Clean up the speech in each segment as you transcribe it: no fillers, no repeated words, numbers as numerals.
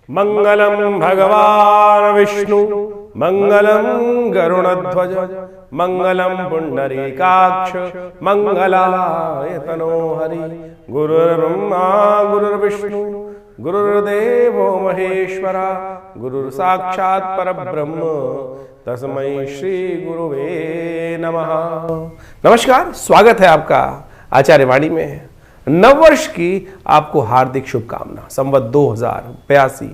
मंगलम भगवान विष्णु मंगलम गरुड़ध्वज मंगलम पुंडरीकाक्ष मंगलाय तनोहरि। गुरुर्ब्रह्मा गुरुर्विष्णु गुरुर्देवो महेश्वरा गुरुर् साक्षात् परब्रह्म तस्मै श्री गुरुवे नमः। नमस्कार, स्वागत है आपका आचार्य वाणी में। नववर्ष की आपको हार्दिक शुभकामना। संवत 2082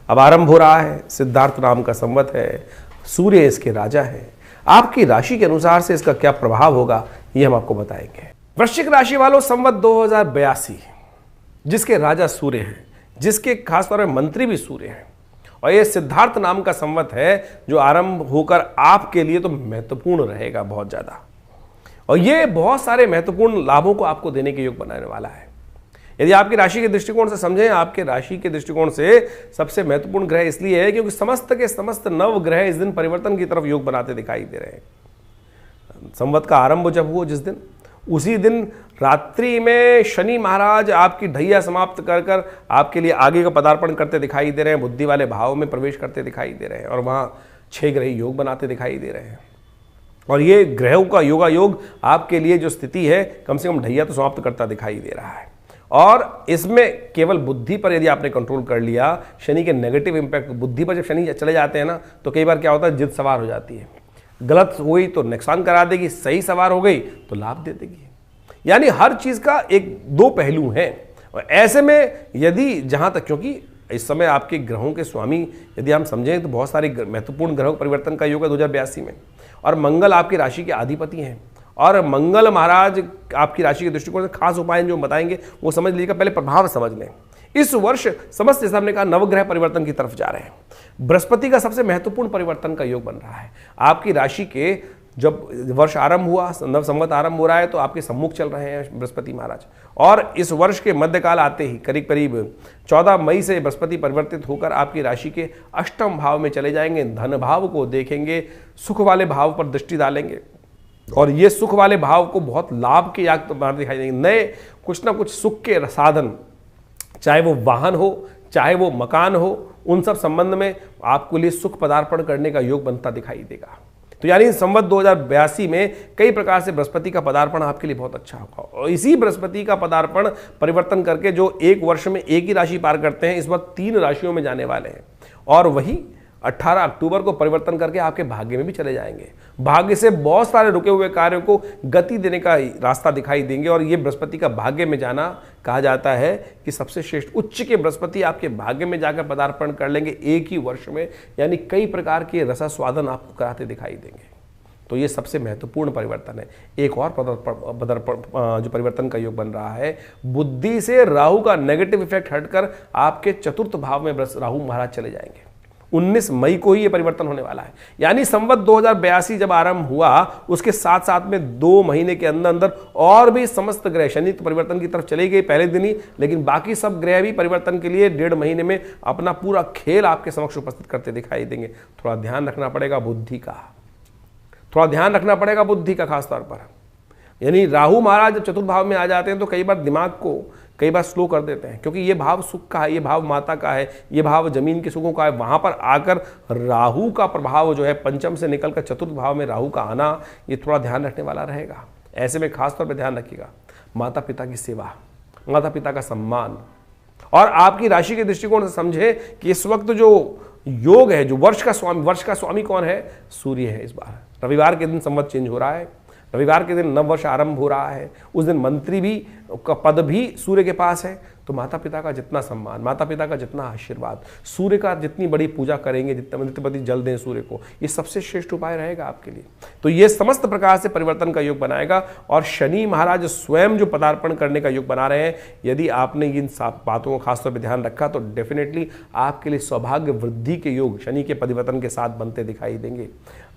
अब आरंभ हो रहा है। सिद्धार्थ नाम का संवत है, सूर्य इसके राजा है। आपकी राशि के अनुसार से इसका क्या प्रभाव होगा ये हम आपको बताएंगे। वृश्चिक राशि वालों, संवत 2082 जिसके राजा सूर्य हैं, जिसके खासतौर पर मंत्री भी सूर्य हैं, और ये सिद्धार्थ नाम का संवत है जो आरंभ होकर आपके लिए तो महत्वपूर्ण रहेगा बहुत ज्यादा, और ये बहुत सारे महत्वपूर्ण लाभों को आपको देने के योग बनाने वाला है। यदि आपकी राशि के दृष्टिकोण से समझें, आपके राशि के दृष्टिकोण से सबसे महत्वपूर्ण ग्रह इसलिए है क्योंकि समस्त के समस्त नव ग्रह इस दिन परिवर्तन की तरफ योग बनाते दिखाई दे रहे हैं। संवत का आरंभ जब हुआ जिस दिन, उसी दिन रात्रि में शनि महाराज आपकी ढैया समाप्त कर कर आपके लिए आगे का पदार्पण करते दिखाई दे रहे हैं, बुद्धि वाले भाव में प्रवेश करते दिखाई दे रहे हैं, और वहां 6 ग्रह योग बनाते दिखाई दे रहे हैं। और ये ग्रहों का योगा योग आपके लिए जो स्थिति है, कम से कम ढैया तो समाप्त करता दिखाई दे रहा है। और इसमें केवल बुद्धि पर यदि आपने कंट्रोल कर लिया, शनि के नेगेटिव इंपैक्ट, बुद्धि पर जब शनि चले जाते हैं ना, तो कई बार क्या होता है, जिद सवार हो जाती है। गलत हुई तो नुकसान करा देगी, सही सवार हो गई तो लाभ दे देगी। यानी हर चीज का एक दो पहलू हैं। और ऐसे में यदि जहां तक, क्योंकि इस समय आपके ग्रहों के स्वामी यदि हम समझें तो बहुत सारे महत्वपूर्ण ग्रहों परिवर्तन का योग है 2082 में, और मंगल आपकी राशि के अधिपति हैं। और मंगल महाराज आपकी राशि के दृष्टिकोण से खास उपाय जो बताएंगे वो समझ लीजिएगा, पहले प्रभाव समझ लें। इस वर्ष समस्त जैसा हमने कहा नवग्रह परिवर्तन की तरफ जा रहे हैं। बृहस्पति का सबसे महत्वपूर्ण परिवर्तन का योग बन रहा है। आपकी राशि के जब वर्ष आरंभ हुआ, नव संवत आरंभ हो रहा है, तो आपके सम्मुख चल रहे हैं बृहस्पति महाराज। और इस वर्ष के मध्यकाल आते ही करीब करीब 14 मई से बृहस्पति परिवर्तित होकर आपकी राशि के अष्टम भाव में चले जाएंगे। धन भाव को देखेंगे, सुख वाले भाव पर दृष्टि डालेंगे, और ये सुख वाले भाव को बहुत लाभ के योग दिखाई देंगे। नए कुछ ना कुछ सुख के साधन, चाहे वो वाहन हो, चाहे वो मकान हो, उन सब संबंध में आपके लिए सुख पदार्पण करने का योग बनता दिखाई देगा। तो यानी संवत 2082 में कई प्रकार से बृहस्पति का पदार्पण आपके लिए बहुत अच्छा होगा। और इसी बृहस्पति का पदार्पण परिवर्तन करके जो एक वर्ष में एक ही राशि पार करते हैं, इस बार 3 राशियों में जाने वाले हैं, और वही 18 अक्टूबर को परिवर्तन करके आपके भाग्य में भी चले जाएंगे। भाग्य से बहुत सारे रुके हुए कार्यों को गति देने का रास्ता दिखाई देंगे। और ये बृहस्पति का भाग्य में जाना, कहा जाता है कि सबसे श्रेष्ठ उच्च के बृहस्पति आपके भाग्य में जाकर पदार्पण कर लेंगे एक ही वर्ष में, यानी कई प्रकार के रसास्वादन आपको कराते दिखाई देंगे। तो ये सबसे महत्वपूर्ण परिवर्तन है। एक और जो परिवर्तन का योग बन रहा है, बुद्धि से राहु का नेगेटिव इफेक्ट हटकर आपके चतुर्थ भाव में राहु महाराज चले जाएंगे। 19 मई को ही ये परिवर्तन होने वाला है। यानी संवत 2082 जब आरंभ हुआ, उसके साथ साथ में 2 महीने के अंदर अंदर और भी समस्त ग्रह, शनि तो परिवर्तन की तरफ चले गए पहले दिन ही, लेकिन बाकी सब ग्रह भी परिवर्तन के लिए 1.5 महीने में अपना पूरा खेल आपके समक्ष उपस्थित करते दिखाई देंगे। थोड़ा ध्यान रखना पड़ेगा बुद्धि का, थोड़ा ध्यान रखना पड़ेगा बुद्धि का खासतौर पर। यानी राहु महाराज जब चतुर्थ भाव में आ जाते हैं तो कई बार दिमाग को कई बार स्लो कर देते हैं, क्योंकि ये भाव सुख का है, ये भाव माता का है, ये भाव जमीन के सुखों का है। वहां पर आकर राहु का प्रभाव जो है पंचम से निकलकर चतुर्थ भाव में राहु का आना, ये थोड़ा ध्यान रखने वाला रहेगा। ऐसे में खासतौर पर ध्यान रखिएगा माता पिता की सेवा, माता पिता का सम्मान। और आपकी राशि के दृष्टिकोण से समझे कि इस वक्त जो योग है, जो वर्ष का स्वामी कौन है? सूर्य है। इस बार रविवार के दिन संवत चेंज हो रहा है, रविवार के दिन नव वर्ष आरंभ हो रहा है। उस दिन मंत्री भी का पद भी सूर्य के पास है। तो माता पिता का जितना सम्मान, माता पिता का जितना आशीर्वाद, सूर्य का जितनी बड़ी पूजा करेंगे, जितना नित्यपति जल दें सूर्य को, ये सबसे श्रेष्ठ उपाय रहेगा आपके लिए। तो ये समस्त प्रकार से परिवर्तन का योग बनाएगा। और शनि महाराज स्वयं जो पदार्पण करने का योग बना रहे हैं, यदि आपने इन बातों को खासतौर पर ध्यान रखा तो डेफिनेटली आपके लिए सौभाग्य वृद्धि के योग शनि के परिवर्तन के साथ बनते दिखाई देंगे।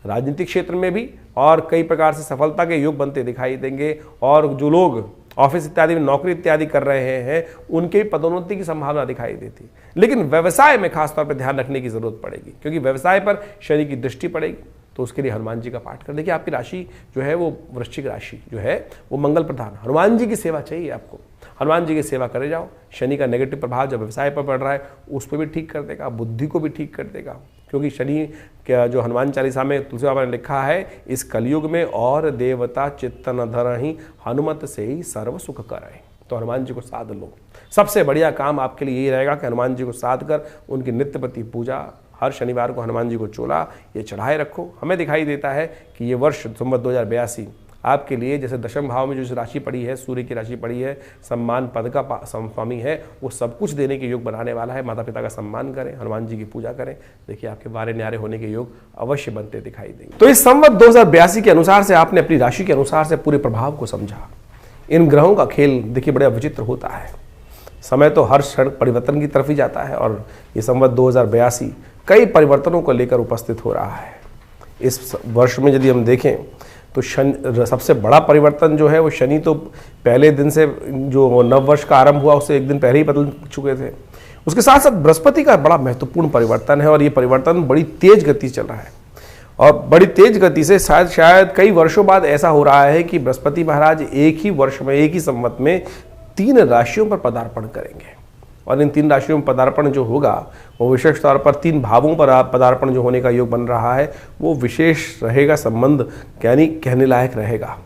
राजनीतिक क्षेत्र में भी और कई प्रकार से सफलता के योग बनते दिखाई देंगे। और जो लोग ऑफिस इत्यादि में नौकरी इत्यादि कर रहे हैं, उनके पदोन्नति की संभावना दिखाई देती। लेकिन व्यवसाय में खासतौर पर ध्यान रखने की जरूरत पड़ेगी, क्योंकि व्यवसाय पर शनि की दृष्टि पड़ेगी। तो उसके लिए हनुमान जी का पाठ कर। देखिए आपकी राशि जो है वो वृश्चिक राशि जो है वो मंगल प्रधान, हनुमान जी की सेवा चाहिए आपको, हनुमान जी की सेवा करे जाओ। शनि का नेगेटिव प्रभाव जब व्यवसाय पर पड़ रहा है उस पर भी ठीक कर देगा, बुद्धि को भी ठीक कर देगा, क्योंकि शनि क्या जो हनुमान चालीसा में तुलसी बाबा ने लिखा है, इस कलयुग में और देवता चित्त न धरहि, हनुमत से ही सर्व सुख करहि। तो हनुमान जी को साध लो। सबसे बढ़िया काम आपके लिए यही रहेगा कि हनुमान जी को साध कर उनकी नित्य प्रति पूजा, हर शनिवार को हनुमान जी को चोला ये चढ़ाए रखो। हमें दिखाई देता है कि ये वर्ष संवत 2082 आपके लिए, जैसे दशम भाव में जो राशि पड़ी है, सूर्य की राशि पड़ी है, सम्मान पद का स्वामी है, वो सब कुछ देने के योग बनाने वाला है। माता पिता का सम्मान करें, हनुमान जी की पूजा करें, देखिए आपके वारे न्यारे होने के योग अवश्य बनते दिखाई देंगे। तो इस संवत 2082 के अनुसार से आपने अपनी राशि के अनुसार से पूरे प्रभाव को समझा। इन ग्रहों का खेल देखिए बड़ा विचित्र होता है, समय तो हर क्षण परिवर्तन की तरफ ही जाता है और ये संवत 2082 कई परिवर्तनों को लेकर उपस्थित हो रहा है। इस वर्ष में यदि हम देखें तो शनि सबसे बड़ा परिवर्तन जो है वो शनि तो पहले दिन से जो नव वर्ष का आरंभ हुआ उससे एक दिन पहले ही बदल चुके थे। उसके साथ साथ बृहस्पति का बड़ा महत्वपूर्ण परिवर्तन है और ये परिवर्तन बड़ी तेज गति चल रहा है और बड़ी तेज गति से शायद कई वर्षों बाद ऐसा हो रहा है कि बृहस्पति महाराज एक ही वर्ष में, एक ही संवत में 3 राशियों पर पदार्पण करेंगे और इन 3 राशियों में पदार्पण जो होगा वो विशेष तौर पर 3 भावों पर पदार्पण जो होने का योग बन रहा है वो विशेष रहेगा, संबंध यानी कहने लायक रहेगा।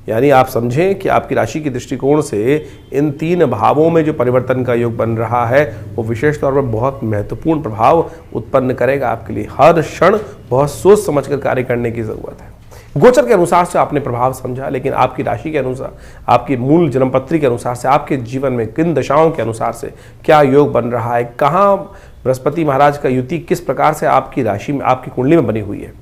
यानी आप समझें कि आपकी राशि के दृष्टिकोण से इन 3 भावों में जो परिवर्तन का योग बन रहा है वो विशेष तौर पर बहुत महत्वपूर्ण प्रभाव उत्पन्न करेगा आपके लिए। हर क्षण बहुत सोच समझकर कार्य करने की जरूरत है। गोचर के अनुसार से आपने प्रभाव समझा, लेकिन आपकी राशि के अनुसार, आपकी मूल जन्मपत्री के अनुसार से, आपके जीवन में किन दशाओं के अनुसार से क्या योग बन रहा है, कहाँ बृहस्पति महाराज का युति किस प्रकार से आपकी राशि में, आपकी कुंडली में बनी हुई है,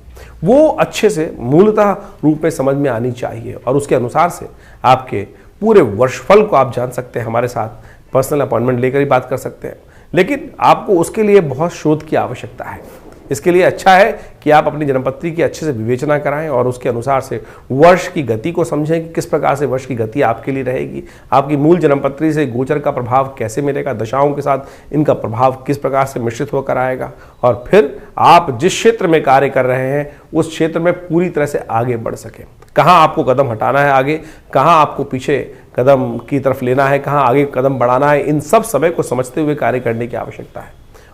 वो अच्छे से मूलतः रूप में समझ में आनी चाहिए और उसके अनुसार से आपके पूरे वर्षफल को आप जान सकते हैं। हमारे साथ पर्सनल अपॉइंटमेंट लेकर ही बात कर सकते हैं, लेकिन आपको उसके लिए बहुत शोध की आवश्यकता है। इसके लिए अच्छा है कि आप अपनी जन्मपत्री की अच्छे से विवेचना कराएं और उसके अनुसार से वर्ष की गति को समझें कि किस प्रकार से वर्ष की गति आपके लिए रहेगी, आपकी मूल जन्मपत्री से गोचर का प्रभाव कैसे मिलेगा, दशाओं के साथ इनका प्रभाव किस प्रकार से मिश्रित होकर आएगा और फिर आप जिस क्षेत्र में कार्य कर रहे हैं उस क्षेत्र में पूरी तरह से आगे बढ़ सकें। कहाँ आपको कदम हटाना है आगे, कहाँ आपको पीछे कदम की तरफ लेना है, कहाँ आगे कदम बढ़ाना है, इन सब समय को समझते हुए कार्य करने की आवश्यकता है।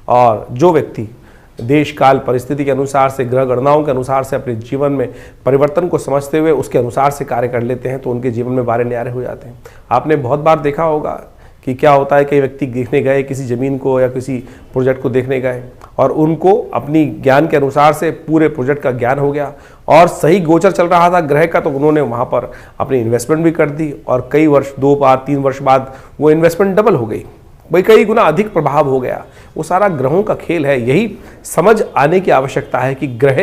और जो व्यक्ति देश काल परिस्थिति के अनुसार से, ग्रह गणनाओं के अनुसार से अपने जीवन में परिवर्तन को समझते हुए उसके अनुसार से कार्य कर लेते हैं तो उनके जीवन में वारे न्यारे हो जाते हैं। आपने बहुत बार देखा होगा कि क्या होता है, कई व्यक्ति देखने गए किसी ज़मीन को या किसी प्रोजेक्ट को देखने गए और उनको अपनी ज्ञान के अनुसार से पूरे प्रोजेक्ट का ज्ञान हो गया और सही गोचर चल रहा था ग्रह का, तो उन्होंने वहाँ पर अपनी इन्वेस्टमेंट भी कर दी और कई वर्ष, 2 बार 3 वर्ष बाद वो इन्वेस्टमेंट डबल हो गई, भाई कई गुना अधिक प्रभाव हो गया। वो सारा ग्रहों का खेल है। यही समझ आने की आवश्यकता है कि ग्रह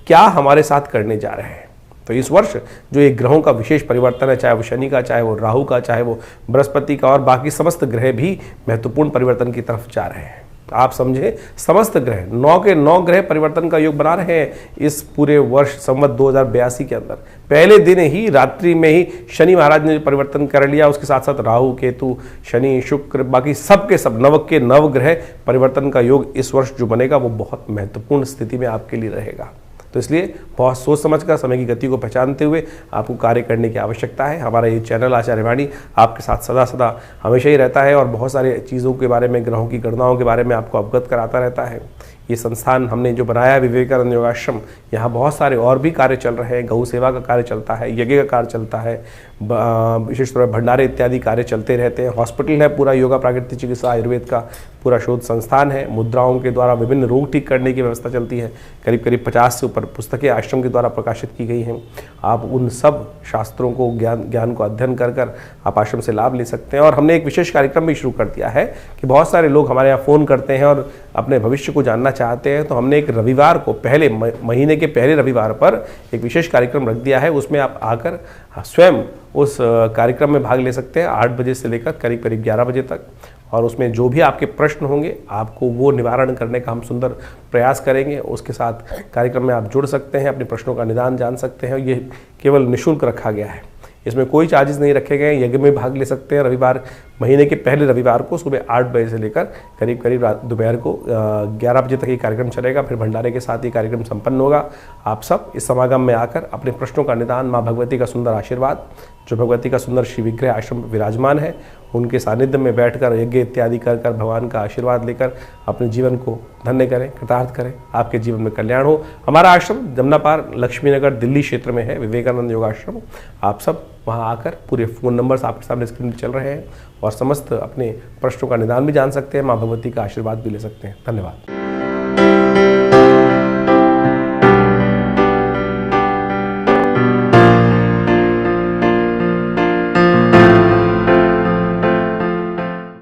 क्या हमारे साथ करने जा रहे हैं। तो इस वर्ष जो ये ग्रहों का विशेष परिवर्तन है, चाहे वो शनि का, चाहे वो राहु का, चाहे वो बृहस्पति का और बाकी समस्त ग्रह भी महत्वपूर्ण परिवर्तन की तरफ जा रहे हैं। आप समझे, समस्त ग्रह 9 के 9 ग्रह परिवर्तन का योग बना रहे हैं इस पूरे वर्ष संवत 2082 के अंदर। पहले दिन ही रात्रि में ही शनि महाराज ने परिवर्तन कर लिया, उसके साथ साथ राहु, केतु, शनि, शुक्र, बाकी सब के सब 9 के 9 ग्रह परिवर्तन का योग इस वर्ष जो बनेगा वो बहुत महत्वपूर्ण स्थिति में आपके लिए रहेगा। तो इसलिए बहुत सोच समझकर समय की गति को पहचानते हुए आपको कार्य करने की आवश्यकता है। हमारा ये चैनल आचार्य वाणी आपके साथ सदा सदा हमेशा ही रहता है और बहुत सारे चीज़ों के बारे में, ग्रहों की गणनाओं के बारे में आपको अवगत कराता रहता है। ये संस्थान हमने जो बनाया विवेकानंद योगाश्रम, यहाँ बहुत सारे और भी कार्य चल रहे हैं। गौ सेवा का कार्य चलता है, यज्ञ का कार्य चलता है, विशेष तौर पर भंडारे इत्यादि कार्य चलते रहते हैं। हॉस्पिटल है पूरा, योगा प्राकृतिक चिकित्सा आयुर्वेद का पूरा शोध संस्थान है। मुद्राओं के द्वारा विभिन्न रोग ठीक करने की व्यवस्था चलती है। करीब करीब 50 से ऊपर पुस्तकें आश्रम के द्वारा प्रकाशित की गई हैं। आप उन सब शास्त्रों को, ज्ञान को अध्ययन कर कर आप आश्रम से लाभ ले सकते हैं। और हमने एक विशेष कार्यक्रम भी शुरू कर दिया है कि बहुत सारे लोग हमारे यहाँ फ़ोन करते हैं और अपने भविष्य को जानना चाहते हैं, तो हमने एक रविवार को, पहले महीने के पहले रविवार पर एक विशेष कार्यक्रम रख दिया है। उसमें आप आकर स्वयं उस कार्यक्रम में भाग ले सकते हैं 8 बजे से लेकर करीब करीब 11 बजे तक। और उसमें जो भी आपके प्रश्न होंगे आपको वो निवारण करने का हम सुंदर प्रयास करेंगे। उसके साथ कार्यक्रम में आप जुड़ सकते हैं, अपने प्रश्नों का निदान जान सकते हैं। ये केवल निःशुल्क रखा गया है। इसमें कोई चार्जेस नहीं रखे गए हैं। यज्ञ में भाग ले सकते हैं रविवार, महीने के पहले रविवार को सुबह 8 बजे से लेकर करीब करीब दोपहर को 11 बजे तक ये कार्यक्रम चलेगा। फिर भंडारे के साथ ये कार्यक्रम संपन्न होगा। आप सब इस समागम में आकर अपने प्रश्नों का निदान, माँ भगवती का सुंदर आशीर्वाद, जो भगवती का सुंदर श्री विग्रह आश्रम विराजमान है, उनके सानिध्य में बैठकर यज्ञ इत्यादि कर भगवान का आशीर्वाद लेकर अपने जीवन को धन्य करें, कृतार्थ करें। आपके जीवन में कल्याण हो। हमारा आश्रम जमनापार लक्ष्मीनगर दिल्ली क्षेत्र में है, विवेकानंद योगाश्रम। आप सब वहां आकर, पूरे फ़ोन नंबर्स आपके सामने स्क्रीन पर चल रहे हैं, और समस्त अपने प्रश्नों का निदान भी जान सकते हैं, माँ भगवती का आशीर्वाद भी ले सकते हैं। धन्यवाद।